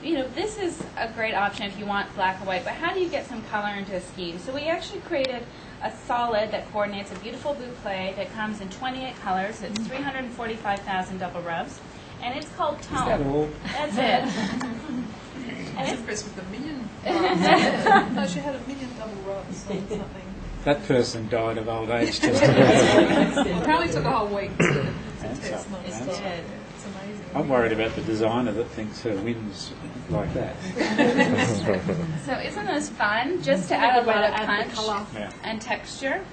You know, this is a great option if you want black and white, but how do you get some color into a scheme? So we actually created a solid that coordinates a beautiful boucle that comes in 28 colors. It's 345,000 double rubs, and it's called Tone. Is that all? That's it. I was impressed with the million. No, she had a million double rubs or something. That person died of old age just Probably took a whole week to And test. so- Not It so. did. It's amazing. I'm worried about the designer that thinks her wind's like that. So isn't this fun? Just to add a lot of punch Yeah. and texture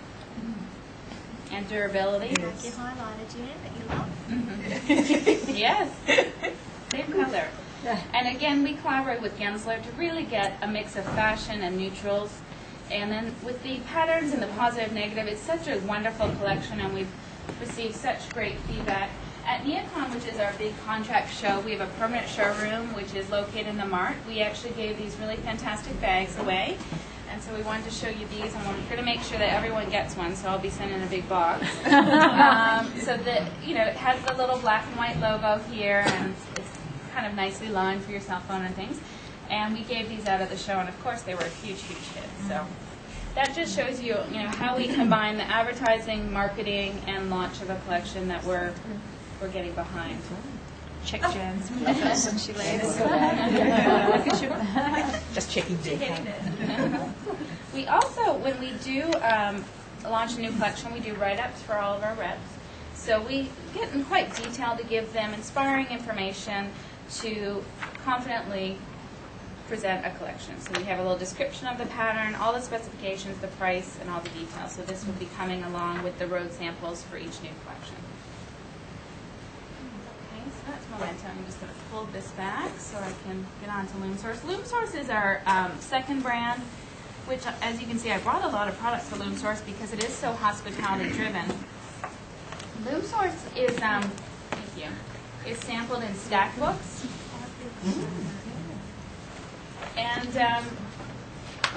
and durability. Like your highlighter, Jan, that you love. Yes, same color. And again, we collaborate with Gensler to really get a mix of fashion and neutrals. And then with the patterns and the positive, negative, it's such a wonderful collection, and we've received such great feedback. At NeoCon, which is our big contract show, we have a permanent showroom, which is located in the Mart. We actually gave these really fantastic bags away. And so we wanted to show you these, and we're going to make sure that everyone gets one, so I'll be sending a big box. So that, you know, it has the little black and white logo here, and it's kind of nicely lined for your cell phone and things. And we gave these out at the show, and of course they were a huge, huge hit. So that just shows you, you know, how we combine the advertising, marketing, and launch of a collection that we're getting behind. Check Jan's when she leaves. Just checking Jan. We also, when we do launch a new collection, we do write-ups for all of our reps. So we get in quite detail to give them inspiring information to confidently present a collection. So we have a little description of the pattern, all the specifications, the price, and all the details. So this will be coming along with the road samples for each new collection. Okay, so that's Momentum. I'm just going to pull this back so I can get on to LoomSource. LoomSource is our second brand, which, as you can see, I brought a lot of products for LoomSource because it is so hospitality-driven. LoomSource is, thank you, is sampled in stack books. And the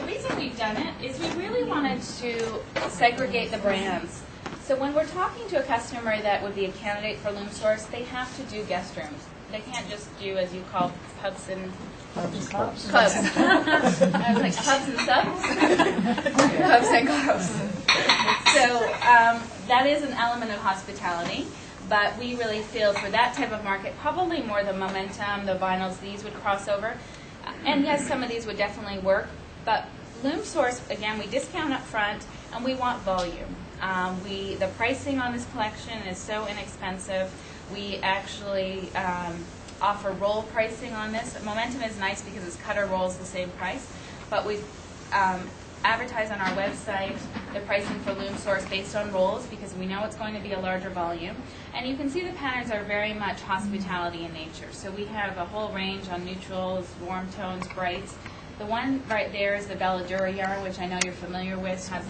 reason we've done it is we really wanted to segregate the brands. So when we're talking to a customer that would be a candidate for LoomSource, they have to do guest rooms. They can't just do, as you call, pubs and clubs. I was like, pubs and subs? Pubs and clubs. So that is an element of hospitality. But we really feel for that type of market, probably more the Momentum, the vinyls, these would cross over. And yes, some of these would definitely work. But LoomSource, again, we discount up front, and we want volume. The pricing on this collection is so inexpensive. We actually offer roll pricing on this. Momentum is nice because it's cutter rolls the same price. But we advertise on our website the pricing for LoomSource based on rolls because we know it's going to be a larger volume. And you can see the patterns are very much hospitality in nature. So we have a whole range on neutrals, warm tones, brights. The one right there is the Belladura yarn, which I know you're familiar with. Has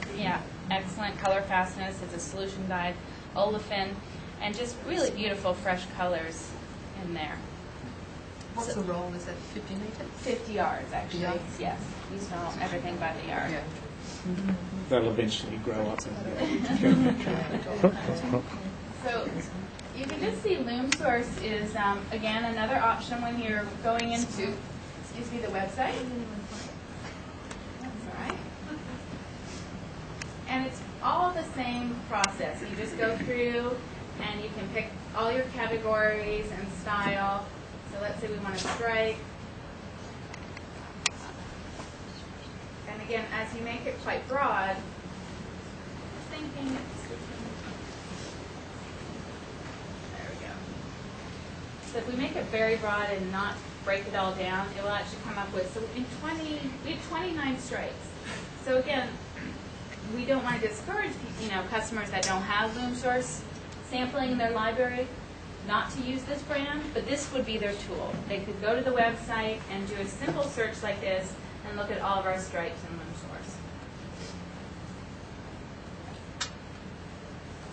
excellent color fastness. It's a solution dyed olefin, and just really beautiful, fresh colors in there. What's the roll? Is that 50 meters? 50 yards, actually. Yards? Yes, we sell everything by the yard. Yeah. They'll eventually grow up. So you can just see LoomSource is, again, another option when you're going into, the website. That's all right. And it's all the same process. You just go through and you can pick all your categories and style. So let's say we want to strike. And again, as you make it quite broad, thinking there we go. So if we make it very broad and not break it all down, it will actually come up with, so we have 29 stripes. So again, we don't want to discourage customers that don't have LoomSource sampling in their library not to use this brand, but this would be their tool. They could go to the website and do a simple search like this and look at all of our stripes in LoomSource.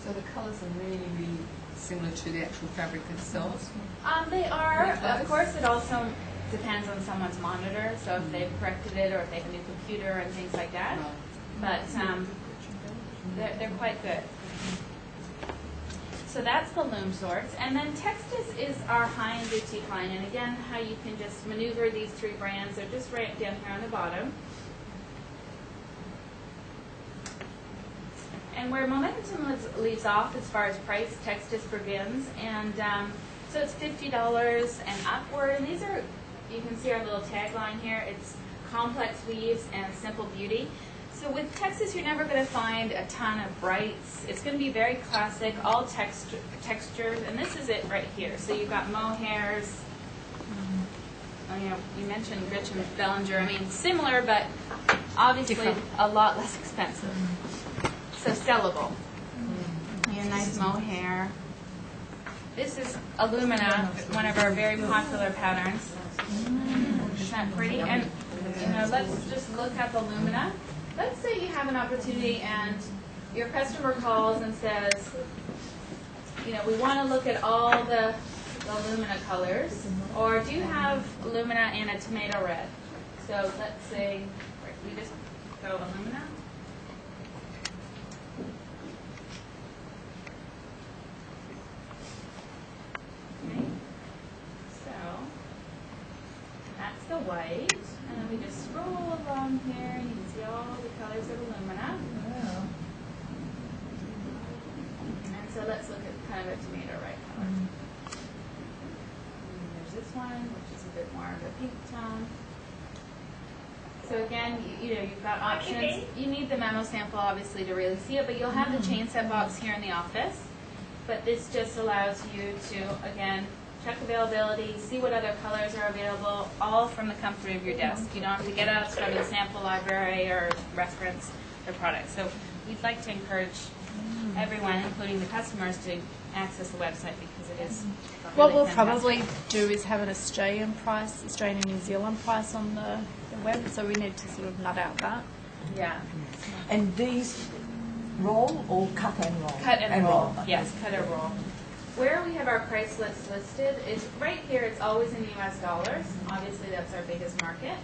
So the colours are really, really similar to the actual fabric itself. They are. Of course, it also depends on someone's monitor, so if they've corrected it or if they have a new computer and things like that. But they're quite good. So that's the loom sorts. And then Textus is our high-end boutique line. And again, how you can just maneuver these three brands. They're just right down here on the bottom. And where Momentum leaves off as far as price, Textus begins. And so it's $50 and upward. And these are, you can see our little tagline here. It's complex weaves and simple beauty. So with Texas, you're never going to find a ton of brights. It's going to be very classic, all textures, and this is it right here. So you've got mohairs. Oh, you know, you mentioned Rich and Bellinger. I mean, similar, but obviously a lot less expensive. So sellable. A nice mohair. This is Illumina, one of our very popular patterns. Isn't that pretty? And you know, let's just look at the Illumina. Let's say you have an opportunity and your customer calls and says, you know, we want to look at all the Illumina colors, or do you have Illumina in a tomato red? So let's say we just go Illumina. Okay. So that's the white. And then we just scroll along here, and you can see all the colors of Illumina. Wow. And so let's look at kind of a tomato red color. And there's this one, which is a bit more of a pink tone. So again, you know, you've got options. You need the memo sample, obviously, to really see it, but you'll have the chain set box here in the office. But this just allows you to, again, check availability, see what other colors are available, all from the comfort of your desk. You don't have to get up, go to the sample library, or reference the product. So we'd like to encourage everyone, including the customers, to access the website because it is really What we'll fantastic. probably do is have an Australian price, Australian and New Zealand price on the web, so we need to sort of nut out that. Yeah. And these roll or cut and roll? Cut and roll. Okay. Yes, cut or roll. Where we have our price list listed is right here. It's always in US dollars. Obviously, that's our biggest market.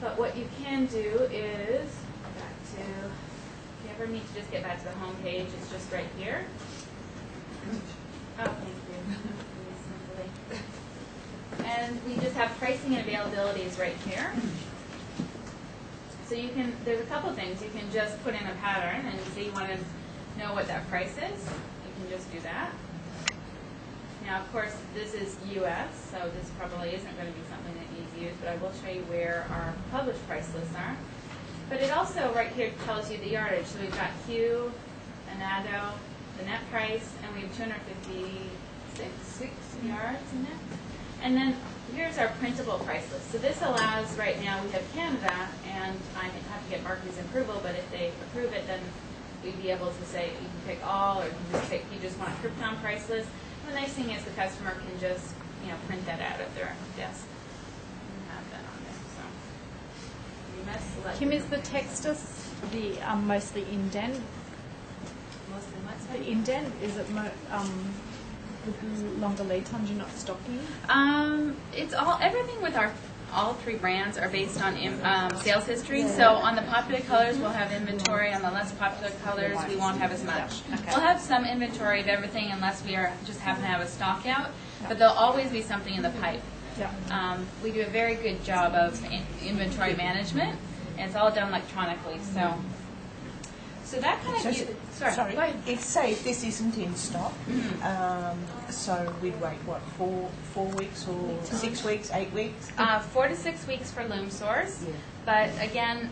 But what you can do is, back to, if you ever need to just get back to the home page, it's just right here. Oh, thank you. Really simply. And we just have pricing and availabilities right here. So you can, there's a couple things. You can just put in a pattern and say you want to know what that price is. You can just do that. Now, of course, this is U.S., so this probably isn't going to be something that you use, but I will show you where our published price lists are. But it also, right here, tells you the yardage. So we've got hue, anado, the net price, and we have 256 yards in there. And then here's our printable price list. So this allows, right now, we have Canada, and I have to get Barclays approval, but if they approve it, then we'd be able to say you can pick all, or you can just pick, you just want a Krypton price list. And the nice thing is the customer can just, you know, print that out at their desk and have that on there. So you must select. Kim, is the Textus the mostly indent? Mostly what's The that? indent, is it with longer lead times you're not stocking? It's everything with all three brands are based on sales history. So on the popular colors, we'll have inventory. On the less popular colors, we won't have as much. We'll have some inventory of everything unless we just happen to have a stock out. But there'll always be something in the pipe. Yeah. We do a very good job of inventory management, and it's all done electronically. So that kind of sorry. Go ahead. If say if this isn't in stock, so we'd wait what 4 weeks or 6 weeks, 8 weeks? 4 to 6 weeks for Loom Source, Yeah. but again,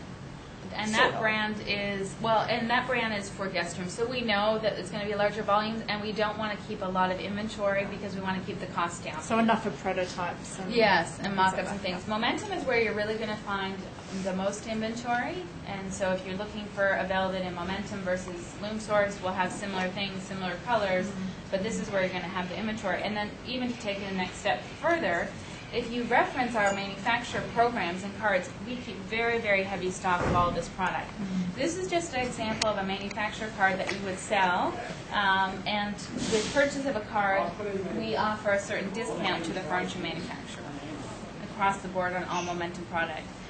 and Sort that of. brand is for guest rooms. So we know that it's going to be larger volumes, and we don't want to keep a lot of inventory because we want to keep the cost down. So enough for prototypes. And Yes, and mock-ups like and things. that. Momentum is where you're really going to find the most inventory, and so if you're looking for availability in Momentum versus Loom Source, we'll have similar things, similar colors, but this is where you're going to have the inventory. And then even to take it the next step further, if you reference our manufacturer programs and cards, we keep very, very heavy stock of all this product. This is just an example of a manufacturer card that we would sell, and with purchase of a card, we offer a certain discount to the furniture manufacturer across the board on all Momentum product.